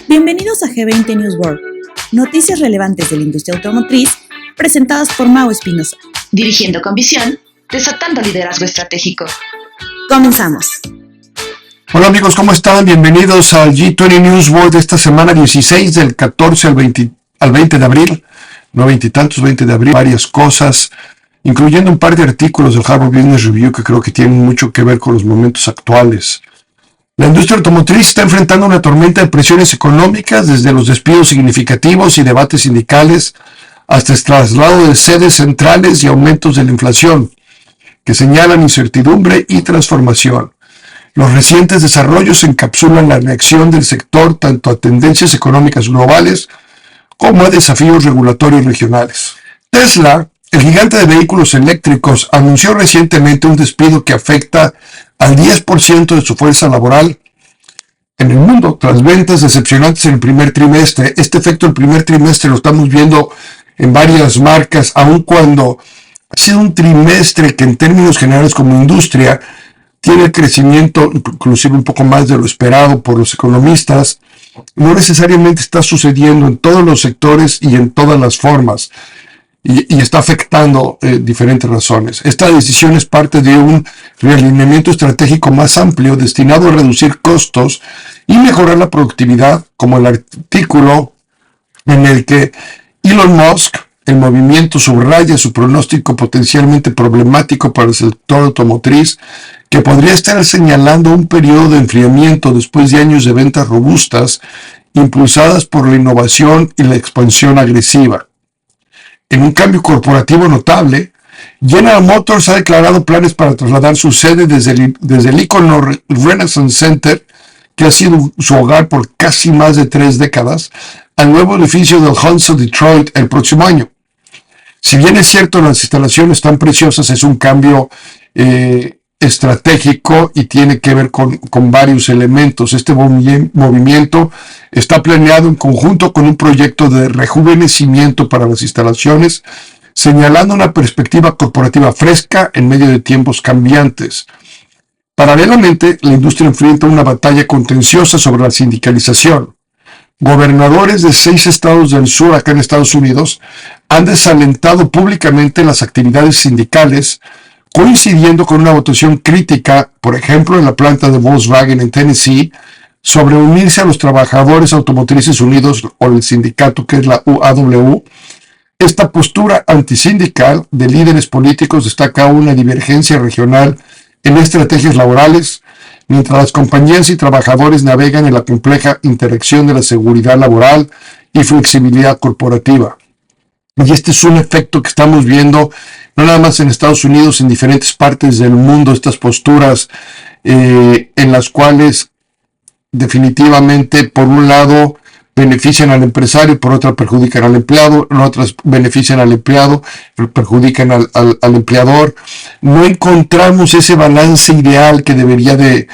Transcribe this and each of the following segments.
Bienvenidos a G20 News World, noticias relevantes de la industria automotriz, presentadas por Mau Espinosa. Dirigiendo con visión, desatando liderazgo estratégico. Comenzamos. Hola amigos, ¿cómo están? Bienvenidos al G20 News World de esta semana 16 del 14 al 20 de abril. No 20 y tantos, 20 de abril. Varias cosas, incluyendo un par de artículos del Harvard Business Review que creo que tienen mucho que ver con los momentos actuales. La industria automotriz está enfrentando una tormenta de presiones económicas, desde los despidos significativos y debates sindicales hasta el traslado de sedes centrales y aumentos de la inflación, que señalan incertidumbre y transformación. Los recientes desarrollos encapsulan la reacción del sector tanto a tendencias económicas globales como a desafíos regulatorios regionales. Tesla, el gigante de vehículos eléctricos, anunció recientemente un despido que afecta al 10% de su fuerza laboral en el mundo, tras ventas decepcionantes en el primer trimestre. Este efecto del primer trimestre lo estamos viendo en varias marcas, aun cuando ha sido un trimestre que en términos generales como industria tiene el crecimiento inclusive un poco más de lo esperado por los economistas. No necesariamente está sucediendo en todos los sectores y en todas las formas. Y está afectando diferentes razones. Esta decisión es parte de un realineamiento estratégico más amplio destinado a reducir costos y mejorar la productividad, como el artículo en el que Elon Musk, el movimiento, subraya su pronóstico potencialmente problemático para el sector automotriz, que podría estar señalando un periodo de enfriamiento después de años de ventas robustas, impulsadas por la innovación y la expansión agresiva. En un cambio corporativo notable, General Motors ha declarado planes para trasladar su sede desde el ícono Renaissance Center, que ha sido su hogar por casi más de 3 décadas, al nuevo edificio del Huntsville, Detroit, el próximo año. Si bien es cierto las instalaciones tan preciosas, es un cambio estratégico y tiene que ver con varios elementos. Este movimiento está planeado en conjunto con un proyecto de rejuvenecimiento para las instalaciones, señalando una perspectiva corporativa fresca en medio de tiempos cambiantes. Paralelamente, la industria enfrenta una batalla contenciosa sobre la sindicalización. Gobernadores de 6 estados del sur acá en Estados Unidos han desalentado públicamente las actividades sindicales, coincidiendo con una votación crítica, por ejemplo, en la planta de Volkswagen en Tennessee, sobre unirse a los trabajadores automotrices unidos o el sindicato que es la UAW. Esta postura antisindical de líderes políticos destaca una divergencia regional en estrategias laborales, mientras las compañías y trabajadores navegan en la compleja interacción de la seguridad laboral y flexibilidad corporativa. Y este es un efecto que estamos viendo no nada más en Estados Unidos, en diferentes partes del mundo, estas posturas en las cuales definitivamente por un lado benefician al empresario, por otra perjudican al empleado, en otras benefician al empleado, perjudican al empleador. No encontramos ese balance ideal que debería de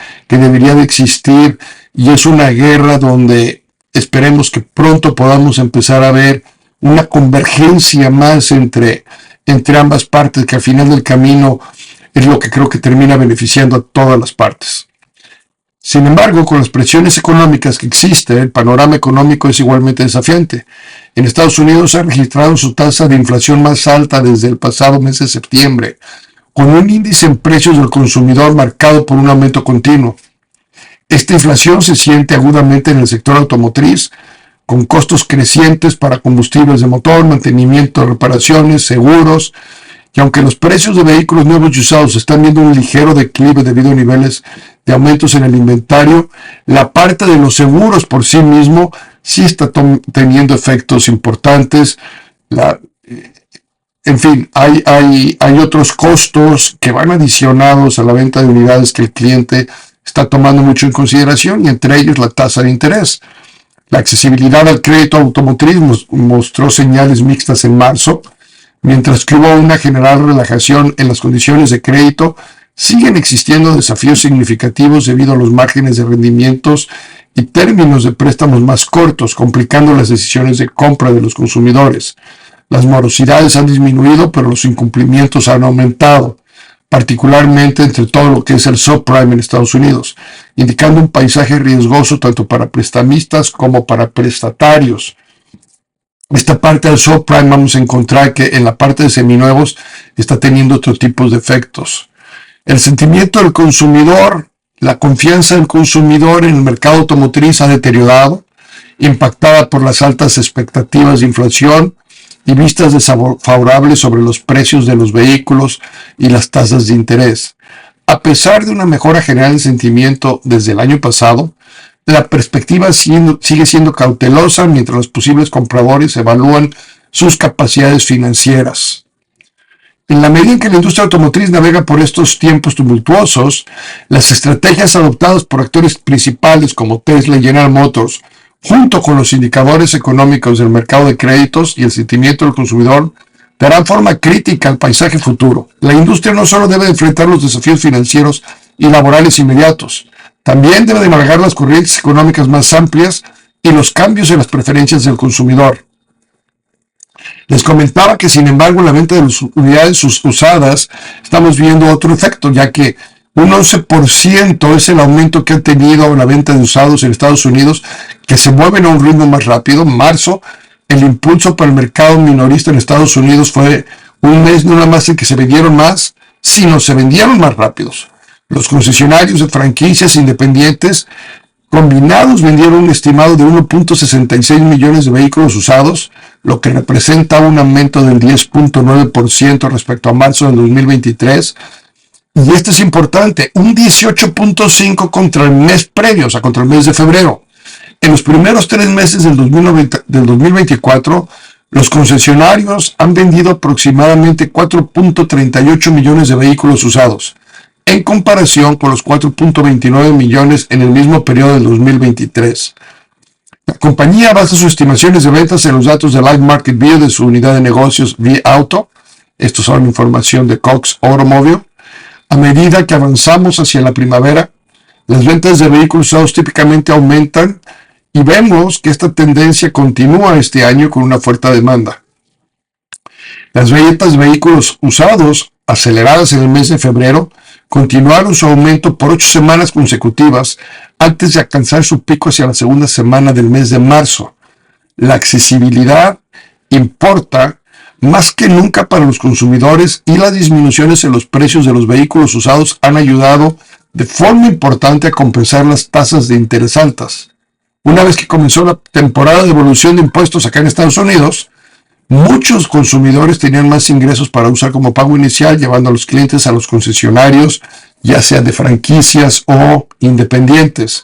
existir, y es una guerra donde esperemos que pronto podamos empezar a ver una convergencia más entre ambas partes, que al final del camino es lo que creo que termina beneficiando a todas las partes. Sin embargo, con las presiones económicas que existen, el panorama económico es igualmente desafiante. En Estados Unidos ha registrado su tasa de inflación más alta desde el pasado mes de septiembre, con un índice en precios del consumidor marcado por un aumento continuo. Esta inflación se siente agudamente en el sector automotriz, con costos crecientes para combustibles de motor, mantenimiento, reparaciones, seguros, y aunque los precios de vehículos nuevos y usados están viendo un ligero declive debido a niveles de aumentos en el inventario, la parte de los seguros por sí mismo sí está teniendo efectos importantes. En fin, hay otros costos que van adicionados a la venta de unidades que el cliente está tomando mucho en consideración, y entre ellos la tasa de interés. La accesibilidad al crédito automotriz mostró señales mixtas en marzo. Mientras que hubo una general relajación en las condiciones de crédito, siguen existiendo desafíos significativos debido a los márgenes de rendimientos y términos de préstamos más cortos, complicando las decisiones de compra de los consumidores. Las morosidades han disminuido, pero los incumplimientos han aumentado. particularmente entre todo lo que es el subprime en Estados Unidos, indicando un paisaje riesgoso tanto para prestamistas como para prestatarios. Esta parte del subprime vamos a encontrar que en la parte de seminuevos está teniendo otro tipo de efectos. El sentimiento del consumidor, la confianza del consumidor en el mercado automotriz ha deteriorado, impactada por las altas expectativas de inflación y vistas desfavorables sobre los precios de los vehículos y las tasas de interés. A pesar de una mejora general de sentimiento desde el año pasado, la perspectiva sigue siendo cautelosa mientras los posibles compradores evalúan sus capacidades financieras. En la medida en que la industria automotriz navega por estos tiempos tumultuosos, las estrategias adoptadas por actores principales como Tesla y General Motors, junto con los indicadores económicos del mercado de créditos y el sentimiento del consumidor, darán forma crítica al paisaje futuro. La industria no solo debe enfrentar los desafíos financieros y laborales inmediatos, también debe de manejar las corrientes económicas más amplias y los cambios en las preferencias del consumidor. Les comentaba que, sin embargo, en la venta de las unidades usadas estamos viendo otro efecto, ya que un 11% es el aumento que ha tenido la venta de usados en Estados Unidos, que se mueven a un ritmo más rápido. En marzo, el impulso para el mercado minorista en Estados Unidos fue un mes no nada más en que se vendieron más, sino se vendieron más rápidos. Los concesionarios de franquicias independientes combinados vendieron un estimado de 1.66 millones de vehículos usados, lo que representa un aumento del 10.9% respecto a marzo del 2023. Y esto es importante, un 18.5% contra el mes previo, o sea, contra el mes de febrero. En los primeros 3 meses del 2024, los concesionarios han vendido aproximadamente 4.38 millones de vehículos usados, en comparación con los 4.29 millones en el mismo periodo del 2023. La compañía basa sus estimaciones de ventas en los datos de Live Market View de su unidad de negocios V-Auto. Estos son información de Cox Automobile. A medida que avanzamos hacia la primavera, las ventas de vehículos usados típicamente aumentan y vemos que esta tendencia continúa este año con una fuerte demanda. Las ventas de vehículos usados, aceleradas en el mes de febrero, continuaron su aumento por 8 semanas consecutivas antes de alcanzar su pico hacia la segunda semana del mes de marzo. La accesibilidad importa más que nunca para los consumidores y las disminuciones en los precios de los vehículos usados han ayudado de forma importante a compensar las tasas de interés altas. Una vez que comenzó la temporada de evolución de impuestos acá en Estados Unidos, muchos consumidores tenían más ingresos para usar como pago inicial, llevando a los clientes a los concesionarios, ya sea de franquicias o independientes.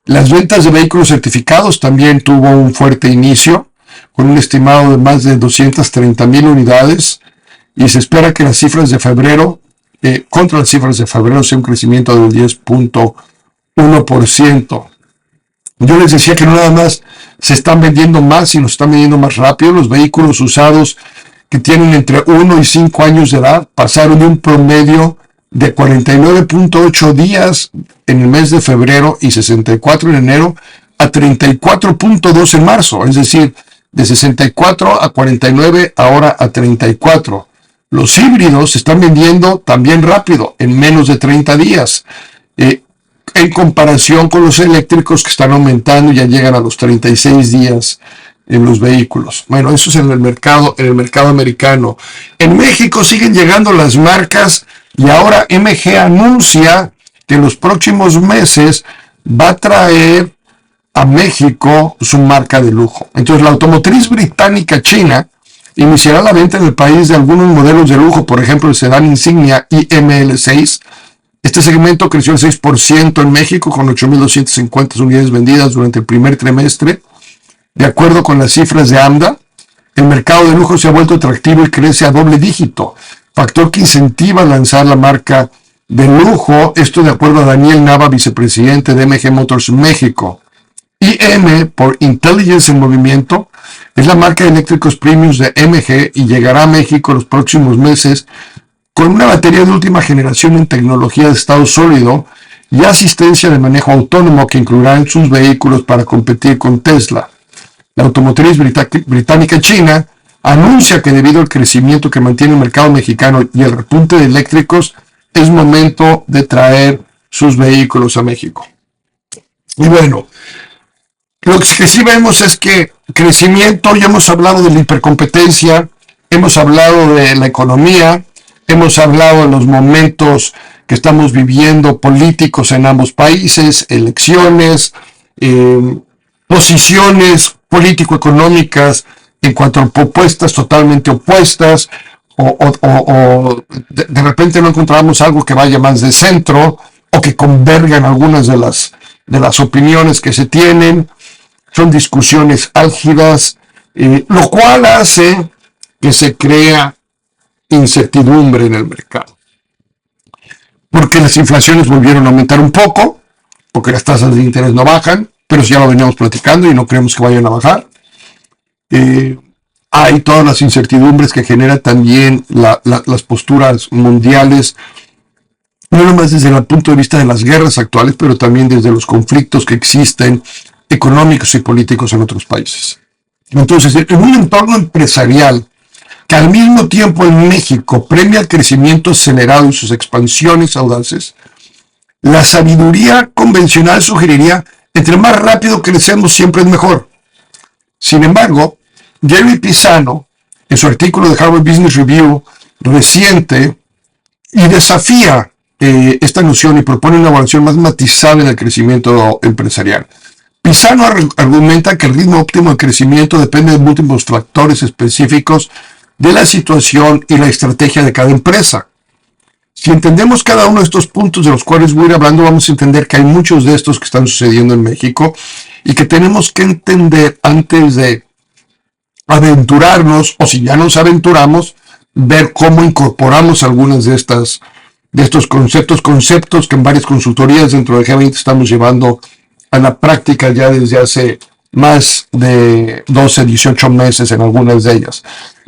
Las ventas de vehículos certificados también tuvo un fuerte inicio, con un estimado de más de 230,000 unidades, y se espera que las cifras de febrero, contra las cifras de febrero, sea un crecimiento del 10.1%. Yo les decía que no nada más se están vendiendo más, sino se están vendiendo más rápido. Los vehículos usados que tienen entre 1 y 5 años de edad pasaron de un promedio de 49.8 días en el mes de febrero y 64 en enero a 34.2 en marzo, es decir, de 64 a 49, ahora a 34. Los híbridos se están vendiendo también rápido, en menos de 30 días. En comparación con los eléctricos que están aumentando, ya llegan a los 36 días en los vehículos. Bueno, eso es en el mercado americano. En México siguen llegando las marcas y ahora MG anuncia que en los próximos meses va a traer a México su marca de lujo. Entonces, la automotriz británica china iniciará la venta en el país de algunos modelos de lujo, por ejemplo, el sedán insignia IML6. Este segmento creció el 6% en México, con 8,250 unidades vendidas durante el primer trimestre. De acuerdo con las cifras de AMDA, el mercado de lujo se ha vuelto atractivo y crece a doble dígito, factor que incentiva a lanzar la marca de lujo. Esto de acuerdo a Daniel Nava, vicepresidente de MG Motors México. IM, por Intelligence en Movimiento, es la marca de eléctricos premiums de MG y llegará a México en los próximos meses con una batería de última generación en tecnología de estado sólido y asistencia de manejo autónomo que incluirá en sus vehículos para competir con Tesla. La automotriz británica china anuncia que debido al crecimiento que mantiene el mercado mexicano y el repunte de eléctricos, es momento de traer sus vehículos a México. Y bueno, lo que sí vemos es que crecimiento, ya hemos hablado de la hipercompetencia, hemos hablado de la economía, hemos hablado de los momentos que estamos viviendo políticos en ambos países, elecciones, posiciones político-económicas en cuanto a propuestas totalmente opuestas, o de repente no encontramos algo que vaya más de centro, o que convergan algunas de las opiniones que se tienen. Son discusiones álgidas, lo cual hace que se crea incertidumbre en el mercado. Porque las inflaciones volvieron a aumentar un poco, porque las tasas de interés no bajan, pero ya lo veníamos platicando y no creemos que vayan a bajar. Hay todas las incertidumbres que genera también las posturas mundiales, no nomás desde el punto de vista de las guerras actuales, pero también desde los conflictos que existen económicos y políticos en otros países. Entonces, en un entorno empresarial que al mismo tiempo en México premia el crecimiento acelerado y sus expansiones audaces, la sabiduría convencional sugeriría entre más rápido crecemos siempre es mejor. Sin embargo, Gary Pisano, en su artículo de Harvard Business Review reciente, y desafía esta noción y propone una evaluación más matizable del crecimiento empresarial. Pisano argumenta que el ritmo óptimo de crecimiento depende de múltiples factores específicos de la situación y la estrategia de cada empresa. Si entendemos cada uno de estos puntos de los cuales voy a ir hablando, vamos a entender que hay muchos de estos que están sucediendo en México y que tenemos que entender antes de aventurarnos, o si ya nos aventuramos, ver cómo incorporamos algunas de estos conceptos que en varias consultorías dentro de G20 estamos llevando a la práctica ya desde hace más de 12, 18 meses en algunas de ellas.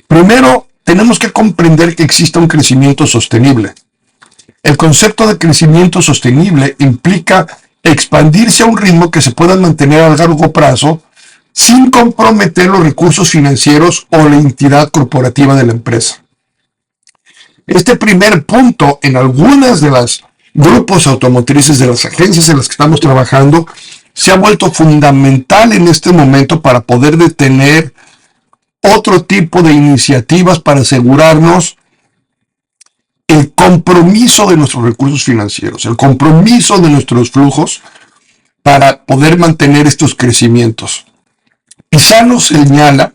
Primero, tenemos que comprender que existe un crecimiento sostenible. El concepto de crecimiento sostenible implica expandirse a un ritmo que se pueda mantener a largo plazo sin comprometer los recursos financieros o la entidad corporativa de la empresa. Este primer punto, en algunas de las grupos automotrices de las agencias en las que estamos trabajando, se ha vuelto fundamental en este momento para poder detener otro tipo de iniciativas para asegurarnos el compromiso de nuestros recursos financieros, el compromiso de nuestros flujos para poder mantener estos crecimientos. Pisano señala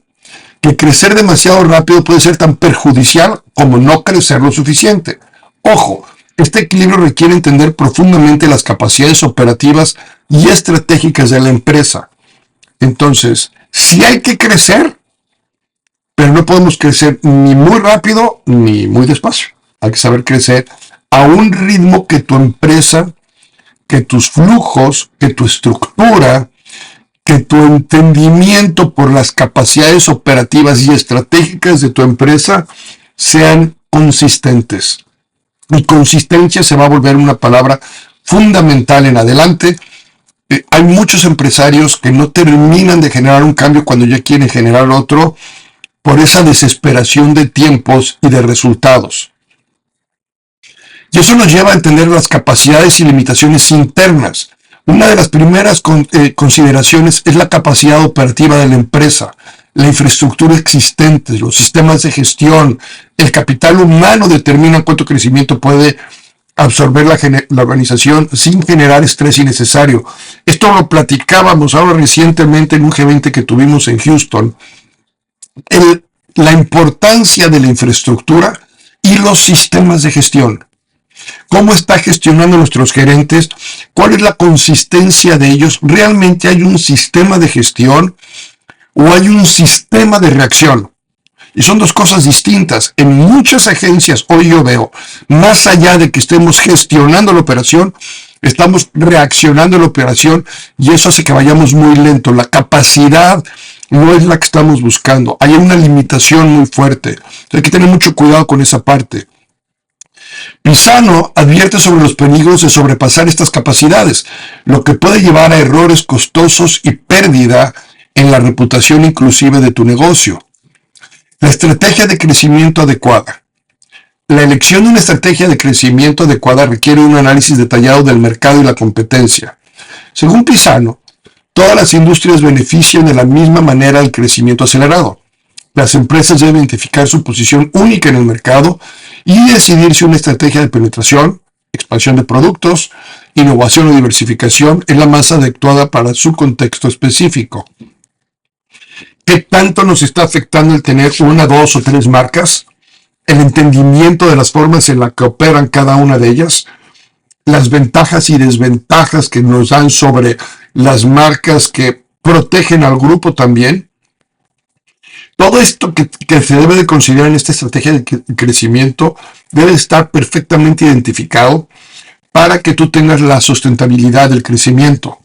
que crecer demasiado rápido puede ser tan perjudicial como no crecer lo suficiente. Ojo, este equilibrio requiere entender profundamente las capacidades operativas y estratégicas de la empresa. Entonces, sí hay que crecer, pero no podemos crecer ni muy rápido ni muy despacio. Hay que saber crecer a un ritmo que tu empresa, que tus flujos, que tu estructura, que tu entendimiento por las capacidades operativas y estratégicas de tu empresa sean consistentes. Y consistencia se va a volver una palabra fundamental en adelante. Hay muchos empresarios que no terminan de generar un cambio cuando ya quieren generar otro por esa desesperación de tiempos y de resultados. Y eso nos lleva a entender las capacidades y limitaciones internas. Una de las primeras consideraciones es la capacidad operativa de la empresa, la infraestructura existente, los sistemas de gestión, el capital humano determina cuánto crecimiento puede absorber la organización sin generar estrés innecesario. Esto lo platicábamos ahora recientemente en un G20 que tuvimos en Houston. La importancia de la infraestructura y los sistemas de gestión. ¿Cómo está gestionando nuestros gerentes? ¿Cuál es la consistencia de ellos? ¿Realmente hay un sistema de gestión o hay un sistema de reacción? Y son dos cosas distintas. En muchas agencias hoy yo veo, más allá de que estemos gestionando la operación, estamos reaccionando a la operación y eso hace que vayamos muy lento. La capacidad no es la que estamos buscando. Hay una limitación muy fuerte. Entonces hay que tener mucho cuidado con esa parte. Pisano advierte sobre los peligros de sobrepasar estas capacidades, lo que puede llevar a errores costosos y pérdida en la reputación inclusive de tu negocio. La estrategia de crecimiento adecuada. La elección de una estrategia de crecimiento adecuada requiere un análisis detallado del mercado y la competencia. Según Pisano, todas las industrias benefician de la misma manera del crecimiento acelerado. Las empresas deben identificar su posición única en el mercado y decidir si una estrategia de penetración, expansión de productos, innovación o diversificación es la más adecuada para su contexto específico. ¿Qué tanto nos está afectando el tener una, dos o tres marcas? El entendimiento de las formas en las que operan cada una de ellas, las ventajas y desventajas que nos dan sobre las marcas que protegen al grupo también. Todo esto que se debe de considerar en esta estrategia de crecimiento debe estar perfectamente identificado para que tú tengas la sustentabilidad del crecimiento.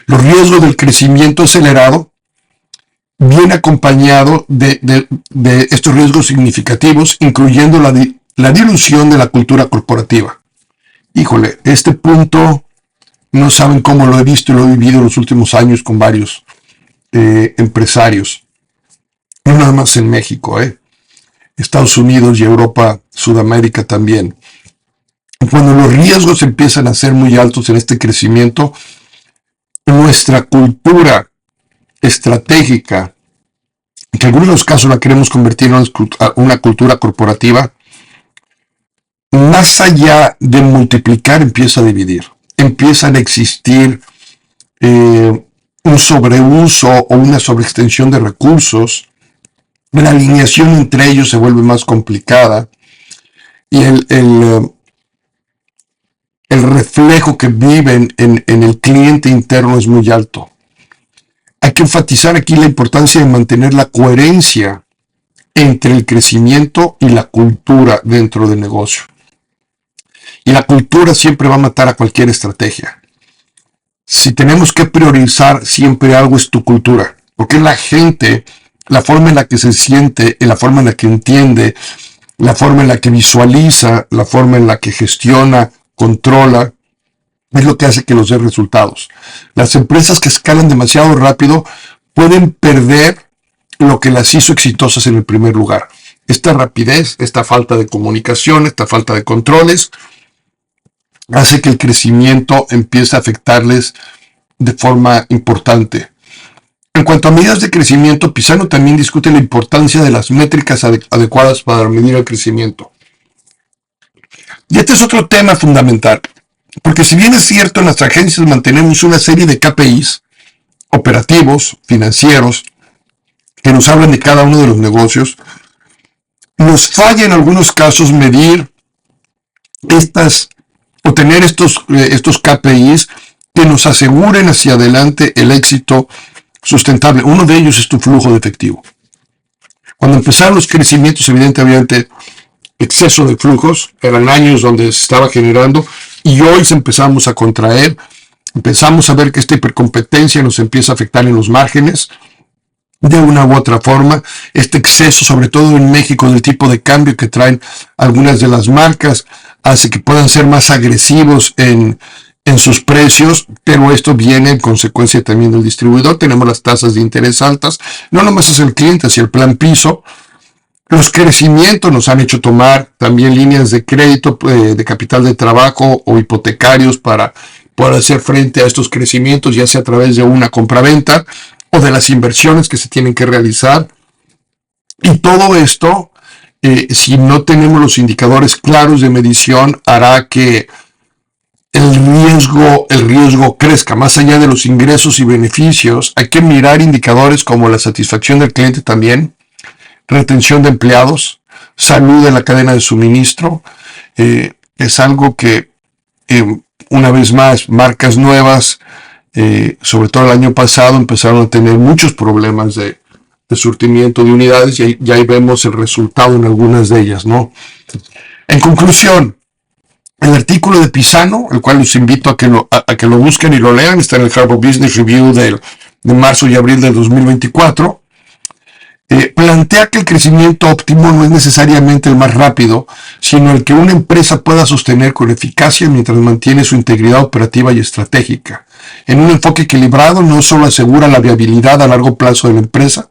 Los riesgos del crecimiento acelerado viene acompañado de estos riesgos significativos, incluyendo la dilución de la cultura corporativa. Híjole, este punto no saben cómo lo he visto y lo he vivido en los últimos años con varios empresarios. No nada más en México, Estados Unidos y Europa, Sudamérica también. Cuando los riesgos empiezan a ser muy altos en este crecimiento, nuestra cultura estratégica, que en algunos casos la queremos convertir en una cultura corporativa, más allá de multiplicar, empieza a dividir. Empiezan a existir un sobreuso o una sobreextensión de recursos. La alineación entre ellos se vuelve más complicada y el reflejo que viven en el cliente interno es muy alto. Hay que enfatizar aquí la importancia de mantener la coherencia entre el crecimiento y la cultura dentro del negocio. Y la cultura siempre va a matar a cualquier estrategia. Si tenemos que priorizar siempre algo es tu cultura, porque la gente, la forma en la que se siente, la forma en la que entiende, la forma en la que visualiza, la forma en la que gestiona, controla, es lo que hace que los dé resultados. Las empresas que escalan demasiado rápido pueden perder lo que las hizo exitosas en el primer lugar. Esta rapidez, esta falta de comunicación, esta falta de controles, hace que el crecimiento empiece a afectarles de forma importante. En cuanto a medidas de crecimiento, Pisano también discute la importancia de las métricas adecuadas para medir el crecimiento. Y este es otro tema fundamental, porque si bien es cierto, en las agencias mantenemos una serie de KPIs operativos, financieros, que nos hablan de cada uno de los negocios, nos falla en algunos casos medir o tener estos KPIs que nos aseguren hacia adelante el éxito sustentable. Uno de ellos es tu flujo de efectivo. Cuando empezaron los crecimientos, evidentemente, exceso de flujos, eran años donde se estaba generando y hoy empezamos a contraer, empezamos a ver que esta hipercompetencia nos empieza a afectar en los márgenes de una u otra forma. Este exceso, sobre todo en México, del tipo de cambio que traen algunas de las marcas, hace que puedan ser más agresivos en sus precios, pero esto viene en consecuencia también del distribuidor. Tenemos las tasas de interés altas, no nomás es el cliente, hacia el plan piso. Los crecimientos nos han hecho tomar también líneas de crédito, de capital de trabajo o hipotecarios para poder hacer frente a estos crecimientos, ya sea a través de una compraventa o de las inversiones que se tienen que realizar. Y todo esto, si no tenemos los indicadores claros de medición, hará que el riesgo crezca. Más allá de los ingresos y beneficios, hay que mirar indicadores como la satisfacción del cliente también, retención de empleados, salud en la cadena de suministro. Es algo que, una vez más, marcas nuevas, sobre todo el año pasado, empezaron a tener muchos problemas de surtimiento de unidades y ahí vemos el resultado en algunas de ellas, ¿no? En conclusión, el artículo de Pisano, el cual los invito a que lo busquen y lo lean, está en el Harvard Business Review de marzo y abril del 2024, plantea que el crecimiento óptimo no es necesariamente el más rápido, sino el que una empresa pueda sostener con eficacia mientras mantiene su integridad operativa y estratégica. En un enfoque equilibrado no solo asegura la viabilidad a largo plazo de la empresa,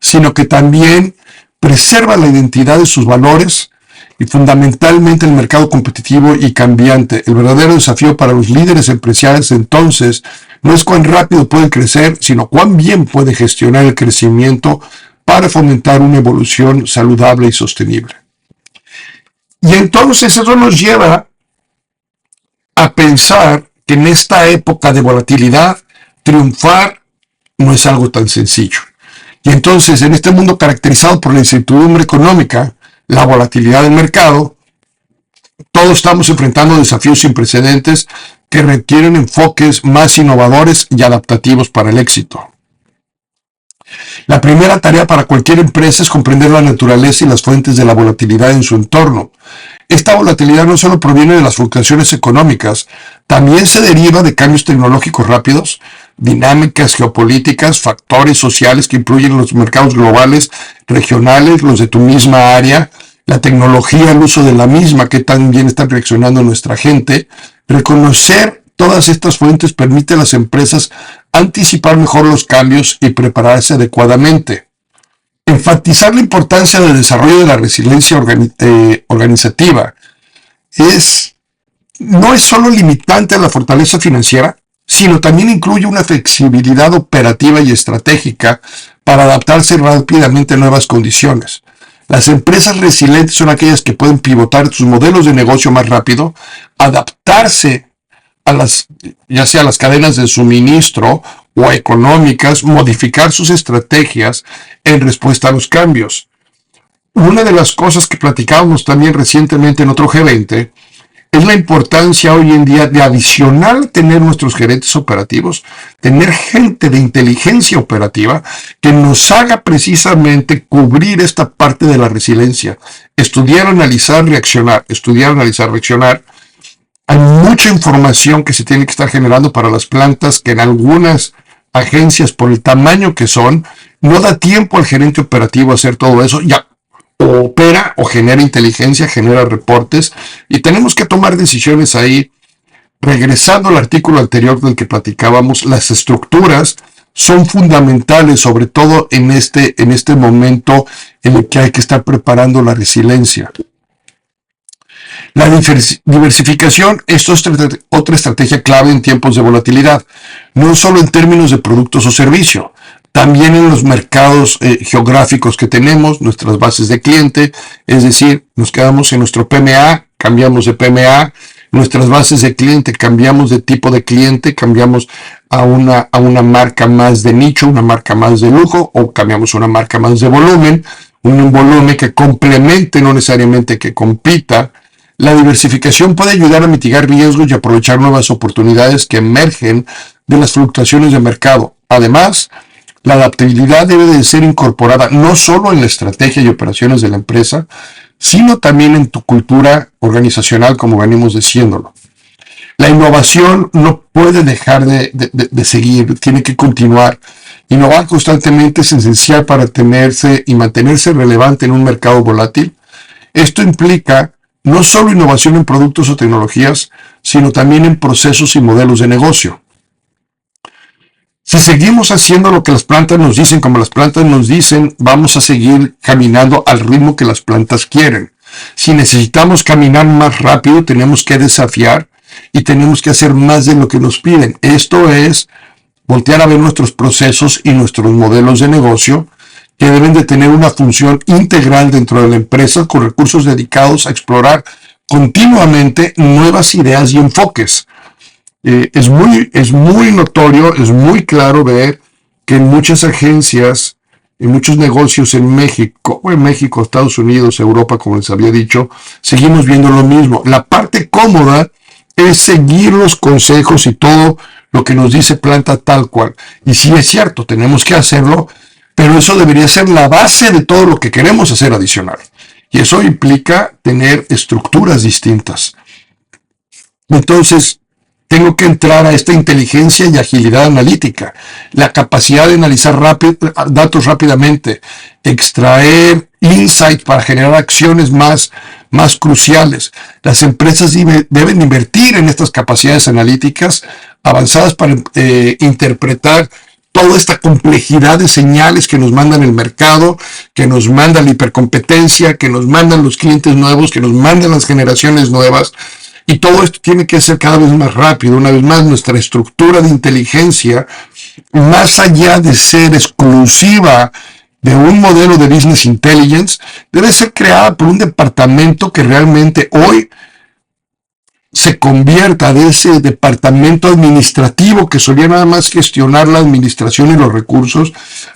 sino que también preserva la identidad de sus valores y fundamentalmente el mercado competitivo y cambiante. El verdadero desafío para los líderes empresariales entonces no es cuán rápido pueden crecer, sino cuán bien pueden gestionar el crecimiento para fomentar una evolución saludable y sostenible. Y entonces eso nos lleva a pensar que en esta época de volatilidad, triunfar no es algo tan sencillo. Y entonces, en este mundo caracterizado por la incertidumbre económica, la volatilidad del mercado, todos estamos enfrentando desafíos sin precedentes que requieren enfoques más innovadores y adaptativos para el éxito. La primera tarea para cualquier empresa es comprender la naturaleza y las fuentes de la volatilidad en su entorno. Esta volatilidad no solo proviene de las fluctuaciones económicas, también se deriva de cambios tecnológicos rápidos, dinámicas geopolíticas, factores sociales que influyen en los mercados globales, regionales, los de tu misma área, la tecnología, el uso de la misma, que también están reaccionando nuestra gente. Reconocer todas estas fuentes permite a las empresas anticipar mejor los cambios y prepararse adecuadamente. Enfatizar la importancia del desarrollo de la resiliencia organizativa no es solo limitante a la fortaleza financiera, sino también incluye una flexibilidad operativa y estratégica para adaptarse rápidamente a nuevas condiciones. Las empresas resilientes son aquellas que pueden pivotar sus modelos de negocio más rápido, adaptarse ya sea a las cadenas de suministro o económicas, modificar sus estrategias en respuesta a los cambios. Una de las cosas que platicábamos también recientemente en otro G20 es la importancia hoy en día de adicional tener nuestros gerentes operativos, tener gente de inteligencia operativa que nos haga precisamente cubrir esta parte de la resiliencia. Estudiar, analizar, reaccionar. Estudiar, analizar, reaccionar. Hay mucha información que se tiene que estar generando para las plantas que en algunas agencias, por el tamaño que son, no da tiempo al gerente operativo a hacer todo eso. Ya o opera o genera inteligencia, genera reportes y tenemos que tomar decisiones ahí. Regresando al artículo anterior del que platicábamos, las estructuras son fundamentales, sobre todo en este momento en el que hay que estar preparando la resiliencia. La diversificación es otra estrategia clave en tiempos de volatilidad, no solo en términos de productos o servicios, también en los mercados geográficos que tenemos, nuestras bases de cliente, es decir, nos quedamos en nuestro PMA, cambiamos de PMA, nuestras bases de cliente, cambiamos de tipo de cliente, cambiamos a una marca más de nicho, una marca más de lujo, o cambiamos a una marca más de volumen, un volumen que complemente, no necesariamente que compita. La diversificación puede ayudar a mitigar riesgos y aprovechar nuevas oportunidades que emergen de las fluctuaciones de mercado. Además, la adaptabilidad debe de ser incorporada no solo en la estrategia y operaciones de la empresa, sino también en tu cultura organizacional, como venimos diciéndolo. La innovación no puede dejar de seguir, tiene que continuar. Innovar constantemente es esencial para tenerse y mantenerse relevante en un mercado volátil. Esto implica no solo innovación en productos o tecnologías, sino también en procesos y modelos de negocio. Si seguimos haciendo lo que las plantas nos dicen, como las plantas nos dicen, vamos a seguir caminando al ritmo que las plantas quieren. Si necesitamos caminar más rápido, tenemos que desafiar y tenemos que hacer más de lo que nos piden. Esto es voltear a ver nuestros procesos y nuestros modelos de negocio que deben de tener una función integral dentro de la empresa con recursos dedicados a explorar continuamente nuevas ideas y enfoques. Es muy notorio, es muy claro ver que en muchas agencias, en muchos negocios en México, Estados Unidos, Europa, como les había dicho, seguimos viendo lo mismo. La parte cómoda es seguir los consejos y todo lo que nos dice planta tal cual. Y sí es cierto, tenemos que hacerlo, pero eso debería ser la base de todo lo que queremos hacer adicional. Y eso implica tener estructuras distintas. Entonces, tengo que entrar a esta inteligencia y agilidad analítica, la capacidad de analizar datos rápidamente, extraer insight para generar acciones más cruciales. Las empresas deben invertir en estas capacidades analíticas avanzadas para interpretar toda esta complejidad de señales que nos mandan el mercado, que nos manda la hipercompetencia, que nos mandan los clientes nuevos, que nos mandan las generaciones nuevas. Y todo esto tiene que ser cada vez más rápido. Una vez más, nuestra estructura de inteligencia, más allá de ser exclusiva de un modelo de business intelligence, debe ser creada por un departamento que realmente hoy se convierta de ese departamento administrativo que solía nada más gestionar la administración y los recursos,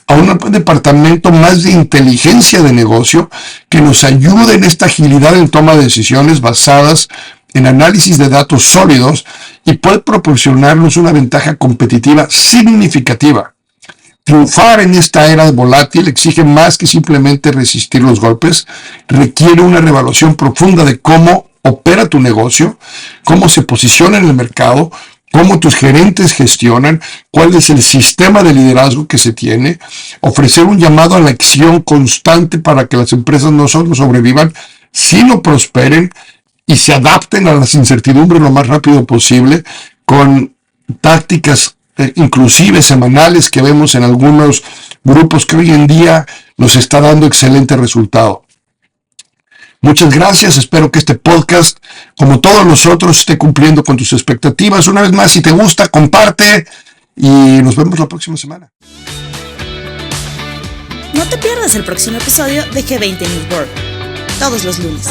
a un departamento más de inteligencia de negocio que nos ayude en esta agilidad en toma de decisiones basadas en análisis de datos sólidos y puede proporcionarnos una ventaja competitiva significativa. Triunfar en esta era volátil exige más que simplemente resistir los golpes, requiere una reevaluación profunda de cómo opera tu negocio, cómo se posiciona en el mercado, cómo tus gerentes gestionan, cuál es el sistema de liderazgo que se tiene, ofrecer un llamado a la acción constante para que las empresas no solo sobrevivan, sino prosperen y se adapten a las incertidumbres lo más rápido posible con tácticas inclusive semanales que vemos en algunos grupos que hoy en día nos está dando excelente resultado. Muchas gracias, espero que este podcast, como todos los otros, esté cumpliendo con tus expectativas. Una vez más, si te gusta, comparte y nos vemos la próxima semana. No te pierdas el próximo episodio de G20 News World, todos los lunes.